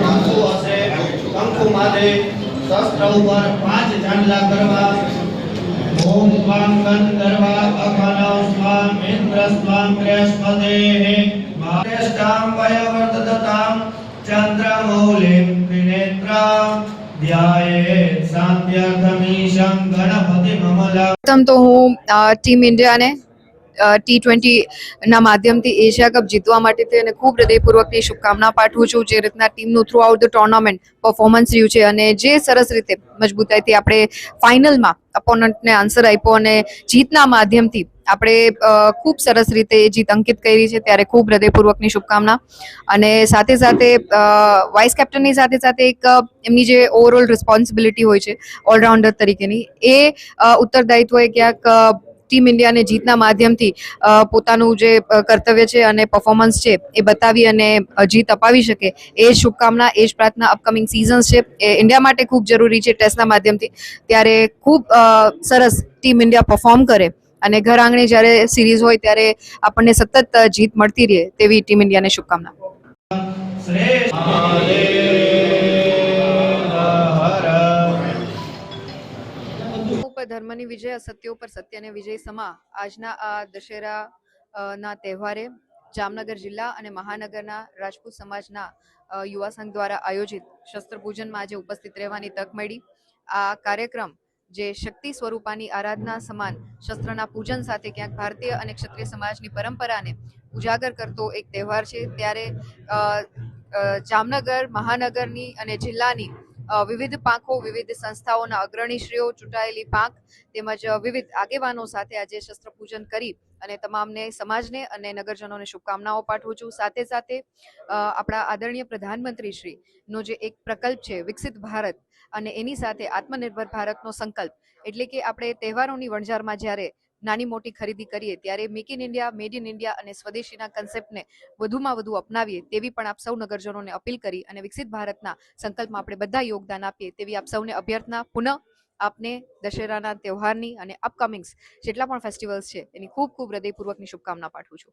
કંકુ હશે કંકુ માથે શસ્ત્ર ઉપર 5 ચાંદલા કરવા ओम स्वाम गंधर्वा अखनो स्वाम इंद्र स्वाम बृहस्पतेः महारेष्टां वयवर्ततां चंद्रमौलिं त्रिनेत्रां ध्यायेत् शान्त्यर्थमीशं गणपतिममला। प्रथम तो હું ટીમ ઇન્ડિયાને T20 ના માધ્યમથી એશિયા કપ જીતવા માટે તેને ખૂબ હૃદયપૂર્વકની શુભકામના પાઠવું છું। જે રીતના ટીમનું through out the tournament performance રહ્યું છે અને જે સરસ રીતે મજબૂતાઈથી આપણે ફાઇનલમાં અપોનન્ટને આન્સર આપ્યો અને જીતના માધ્યમથી આપણે ખૂબ સરસ રીતે એ જીત અંકિત કરી છે, ત્યારે ખૂબ હૃદયપૂર્વકની શુભકામના। અને સાથે સાથે વાઇસ કેપ્ટનની સાથે સાથે એક એમની જે ઓવરઓલ રિસ્પોન્સિબિલિટી હોય છે ઓલરાઉન્ડર તરીકેની, એ ઉત્તરદાયિત્વ ક્યાંક ટીમ ઇન્ડિયાને જીતના માધ્યમથી પોતાનું જે કર્તવ્ય છે અને પરફોર્મન્સ છે એ બતાવી અને જીત અપાવી શકે, એ જ શુભકામના, એ જ પ્રાર્થના। અપકમિંગ સિઝન્સ છે એ ઇન્ડિયા માટે ખૂબ જરૂરી છે ટેસ્ટના માધ્યમથી, ત્યારે ખૂબ સરસ ટીમ ઇન્ડિયા પરફોર્મ કરે અને ઘર આંગણે જ્યારે સિરીઝ હોય ત્યારે આપણને સતત જીત મળતી રહે, તેવી ટીમ ઇન્ડિયાને શુભકામના। ધર્મની વિજય, અસત્ય ઉપર સત્યને વિજય સમા આજના આ દશેરાના તહેવારે જામનગર જિલ્લા અને મહાનગરના રાજપૂત સમાજના યુવા સંઘ દ્વારા આયોજિત શસ્ત્ર પૂજનમાં આજે ઉપસ્થિત રહેવાની તક મળી। આ કાર્યક્રમ જે શક્તિ સ્વરૂપાની આરાધના સમાન શસ્ત્રના પૂજન સાથે ક્યાંક ભારતીય અને ક્ષત્રિય સમાજની પરંપરાને ઉજાગર કરતો એક તહેવાર છે, ત્યારે જામનગર મહાનગરની અને જિલ્લાની વિવિધ પાંખો, વિવિધ સંસ્થાઓના અગ્રણીશ્રીઓ, ચૂંટાયેલી પાંખ તેમજ વિવિધ આગેવાનો સાથે આજે શસ્ત્ર પૂજન કરી અને તમામને સમાજને અને નગરજનોને શુભકામનાઓ પાઠવું છું। સાથે સાથે આપણા આદરણીય પ્રધાનમંત્રી શ્રીનો જે એક પ્રકલ્પ છે વિકસિત ભારત, અને એની સાથે આત્મનિર્ભર ભારતનો સંકલ્પ, એટલે કે આપણે તહેવારોની વણઝારમાં જ્યારે નાની મોટી ખરીદી કરીએ ત્યારે make in India, made in India અને સ્વદેશીના કન્સેપ્ટને વધુમાં વધુ અપનાવીએ તેવી પણ આપ સૌ નગરજનોને અપીલ કરી અને વિકસિત ભારતના સંકલ્પમાં આપણે બધા યોગદાન આપીએ તેવી આપ સૌને અભ્યર્થના। પુનઃ આપને દશેરાના તહેવારની અને અપકમિંગ્સ જેટલા પણ ફેસ્ટિવલ્સ છે એની ખૂબ ખૂબ હૃદયપૂર્વકની શુભકામના પાઠવું છું।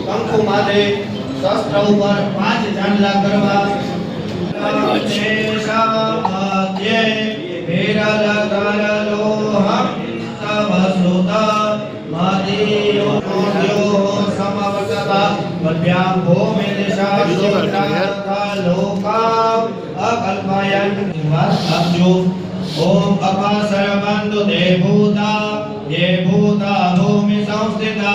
કંકુ માથે શસ્ત્ર ઉપર 5 ચાંદલા કરવા ओम अपासर बंधु देवभूता ये भूता भूमि संस्थिता।